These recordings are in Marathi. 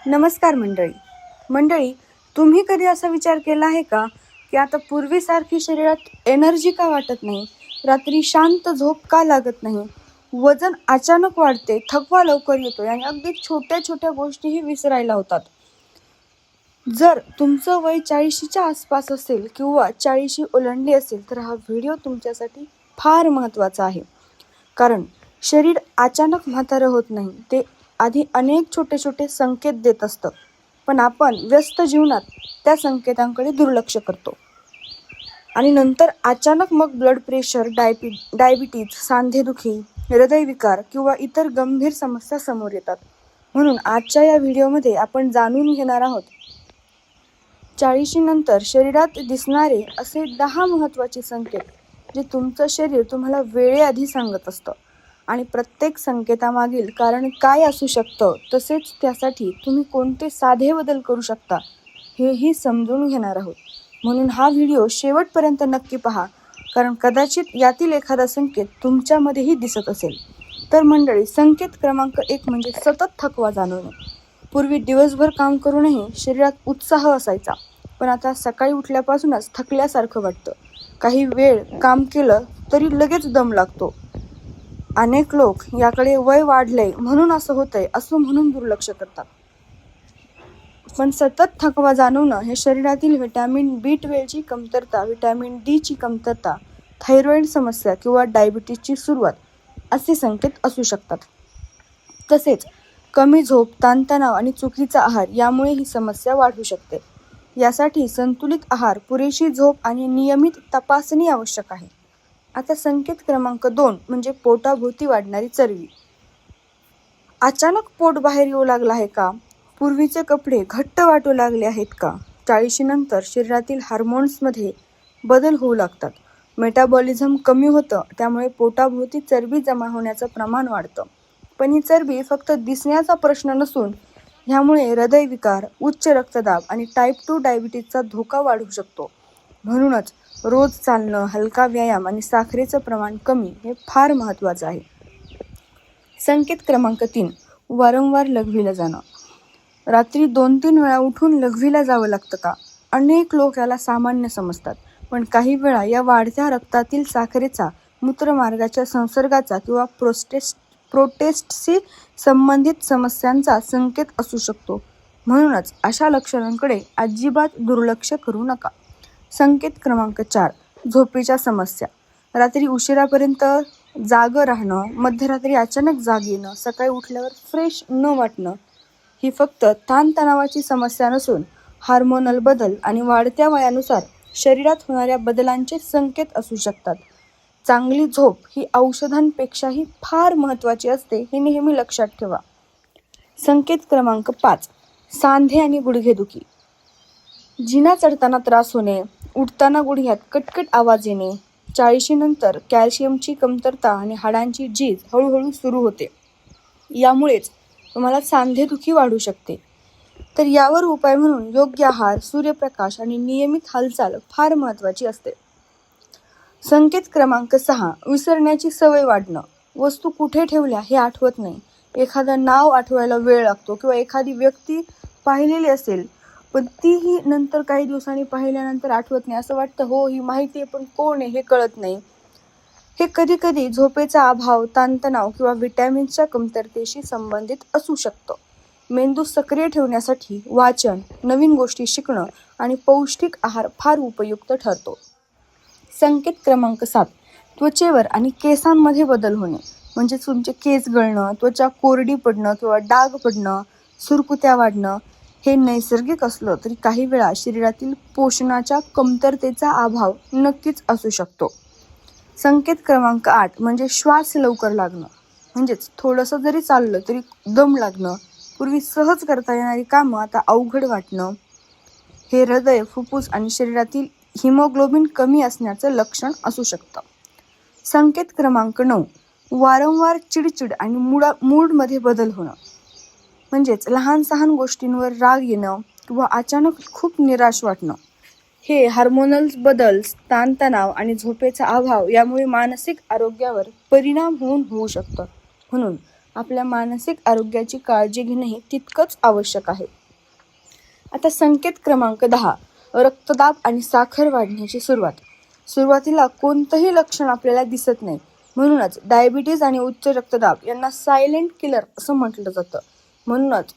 नमस्कार मंडळी, तुम्ही कधी असा विचार केला आहे का की आता पूर्वीसारखी शरीरात एनर्जी का वाटत नाही, रात्री शांत झोप का लागत नाही, वजन अचानक वाढते, थकवा लवकर येतोय आणि अगदी छोट्या छोट्या गोष्टीही विसरायला होतात. जर तुमचं वय 40च्या आसपास असेल किंवा 40 ओलांडली असेल तर हा व्हिडिओ तुमच्यासाठी फार महत्त्वाचा आहे. कारण शरीर अचानक म्हातारं होत नाही, ते आधी अनेक छोटे छोटे संकेत देत असतं. पण आपण व्यस्त जीवनात त्या संकेतांकडे दुर्लक्ष करतो आणि नंतर अचानक मग ब्लड प्रेशर, डायबिटीज, सांधेदुखी, हृदयविकार किंवा इतर गंभीर समस्या समोर येतात. म्हणून आजच्या या व्हिडिओमध्ये आपण जाणून घेणार आहोत 40 नंतर शरीरात दिसणारे असे 10 महत्त्वाचे संकेत जे तुमचं शरीर तुम्हाला वेळेआधी सांगत असतं आणि प्रत्येक संकेतामागील कारण काय असू शकतं, तसेच त्यासाठी तुम्ही कोणते साधे बदल करू शकता हेही समजून घेणार आहोत. म्हणून हा व्हिडिओ शेवटपर्यंत नक्की पहा, कारण कदाचित यातील एखादा संकेत तुमच्यामध्येही दिसत असेल. तर मंडळी, संकेत क्रमांक 1 म्हणजे सतत थकवा जाणवणे. पूर्वी दिवसभर काम करूनही शरीरात उत्साह असायचा, पण आता सकाळी उठल्यापासूनच थकल्यासारखं वाटतं. काही वेळ काम केलं तरी लगेच दम लागतो. अनेक लोक याकडे वय वाढलंय म्हणून असं होतंय असं म्हणून दुर्लक्ष करतात. पण सतत थकवा जाणवणं हे शरीरातील व्हिटॅमिन B12ची कमतरता, व्हिटॅमिन D ची कमतरता, थायरॉइड समस्या किंवा डायबिटीजची सुरुवात असे संकेत असू शकतात. तसेच कमी झोप, ताणतणाव आणि चुकीचा आहार यामुळे ही समस्या वाढू शकते. यासाठी संतुलित आहार, पुरेशी झोप आणि नियमित तपासणी आवश्यक आहे. आता संकेत क्रमांक 2 म्हणजे पोटाभोवती वाढणारी चरबी. अचानक पोट बाहेर येऊ लागलं आहे का? पूर्वीचे कपडे घट्ट वाटू लागले आहेत का? 40 नंतर शरीरातील हार्मोन्समध्ये बदल होऊ लागतात. मेटाबॉलिझम कमी होतं, त्यामुळे पोटाभोवती चरबी जमा होण्याचं प्रमाण वाढतं. पण ही चरबी फक्त दिसण्याचा प्रश्न नसून ह्यामुळे हृदयविकार, उच्च रक्तदाब आणि टाईप 2 डायबिटीजचा धोका वाढू शकतो. म्हणूनच रोज चालणं, हलका व्यायाम आणि साखरेचं प्रमाण कमी हे फार महत्त्वाचं आहे. संकेत क्रमांक 3 वारंवार लघवीला जाणं. रात्री 2-3 वेळा उठून लघवीला जावं लागतं का? अनेक लोक याला सामान्य समजतात, पण काही वेळा या वाढत्या रक्तातील साखरेचा, मूत्रमार्गाच्या संसर्गाचा किंवा प्रोस्टेटशी संबंधित समस्यांचा संकेत असू शकतो. म्हणूनच अशा लक्षणांकडे अजिबात दुर्लक्ष करू नका. संकेत क्रमांक 4 झोपेच्या समस्या. रात्री उशिरापर्यंत जागं राहणं, मध्यरात्री अचानक जाग येणं, सकाळी उठल्यावर फ्रेश न वाटणं ही फक्त ताणतणावाची समस्या नसून हार्मोनल बदल आणि वाढत्या वयानुसार शरीरात होणाऱ्या बदलांचे संकेत असू शकतात. चांगली झोप ही औषधांपेक्षाही फार महत्त्वाची असते, हे नेहमी लक्षात ठेवा. संकेत क्रमांक 5 सांधे आणि गुडघेदुखी. जिना चढताना त्रास होणे, उठताना गुडघ्यात कटकट आवाज येणे. 40 नंतर कॅल्शियमची कमतरता आणि हाडांची झीज हळूहळू सुरू होते. यामुळेच तुम्हाला सांधेदुखी वाढू शकते. तर यावर उपाय म्हणून योग्य आहार, सूर्यप्रकाश आणि नियमित हालचाल फार महत्त्वाची असते. संकेत क्रमांक 6 विसरण्याची सवय वाढणं. वस्तू कुठे ठेवल्या हे आठवत नाही. एखादं नाव आठवायला वेळ लागतो किंवा एखादी व्यक्ती पाहिलेली असेल, पण तीही नंतर काही दिवसांनी पाहिल्यानंतर आठवत नाही. असं वाटतं हो ही माहिती आहे, पण कोण आहे हे कळत नाही. हे कधीकधी झोपेचा अभाव, ताणतणाव किंवा व्हिटॅमिन्सच्या कमतरतेशी संबंधित असू शकतं. मेंदू सक्रिय ठेवण्यासाठी वाचन, नवीन गोष्टी शिकणं आणि पौष्टिक आहार फार उपयुक्त ठरतो. संकेत क्रमांक 7 त्वचेवर आणि केसांमध्ये बदल होणे. म्हणजे तुमचे केस गळणं, त्वचा कोरडी पडणं किंवा डाग पडणं, सुरकुत्या वाढणं. हे नैसर्गिक असलं तरी काही वेळा शरीरातील पोषणाच्या कमतरतेचा अभाव नक्कीच असू शकतो. संकेत क्रमांक 8 म्हणजे श्वास लवकर लागणं. म्हणजेच थोडंसं जरी चाललं तरी दम लागणं. पूर्वी सहज करता येणारी कामं आता अवघड वाटणं. हे हृदय, फुफ्फुस आणि शरीरातील हिमोग्लोबिन कमी असण्याचं लक्षण असू शकतं. संकेत क्रमांक 9 वारंवार चिडचिड आणि मूडमध्ये बदल होणं. म्हणजेच लहान सहान गोष्टींवर राग येणं किंवा अचानक खूप निराश वाटणं. हे हार्मोनल बदल, ताणतणाव आणि झोपेचा अभाव यामुळे मानसिक आरोग्यावर परिणाम होऊ शकतं. म्हणून आपल्या मानसिक आरोग्याची काळजी घेणेही तितकंच आवश्यक आहे. आता संकेत क्रमांक 10, रक्तदाब आणि साखर वाढण्याची सुरुवात. सुरुवातीला कोणतंही लक्षण आपल्याला दिसत नाही, म्हणूनच डायबिटीज आणि उच्च रक्तदाब यांना सायलेंट किलर असं म्हटलं जातं. म्हणूनच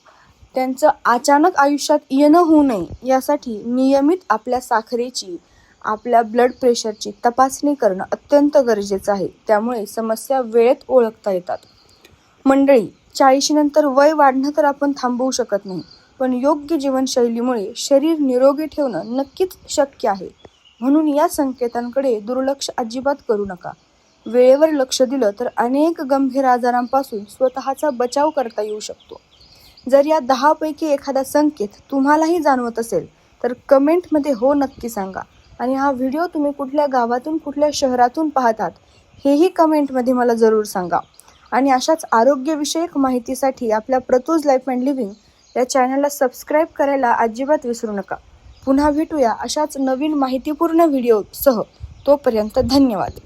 त्यांचं अचानक आयुष्यात येणं होऊ नये यासाठी नियमित आपल्या साखरेची, आपल्या ब्लड प्रेशरची तपासणी करणं अत्यंत गरजेचं आहे. त्यामुळे समस्या वेळेत ओळखता येतात. मंडळी, 40 नंतर वय वाढणं तर आपण थांबवू शकत नाही, पण योग्य जीवनशैलीमुळे शरीर निरोगी ठेवणं नक्कीच शक्य आहे. म्हणून या संकेतांकडे दुर्लक्ष अजिबात करू नका. वेळेवर लक्ष दिलं तर अनेक गंभीर आजारांपासून स्वतःचा बचाव करता येऊ शकतो. जर या 10 पैकी एखादा संकेत तुम्हालाही जाणवत असेल तर कमेंटमध्ये हो नक्की सांगा. आणि हा व्हिडिओ तुम्ही कुठल्या गावातून, कुठल्या शहरातून पाहतात हेही कमेंटमध्ये मला जरूर सांगा. आणि अशाच आरोग्यविषयक माहितीसाठी आपल्या प्रतूज लाईफ अँड लिव्हिंग या चॅनलला सबस्क्राईब करायला अजिबात विसरू नका. पुन्हा भेटूया अशाच नवीन माहितीपूर्ण व्हिडिओसह. तोपर्यंत धन्यवाद.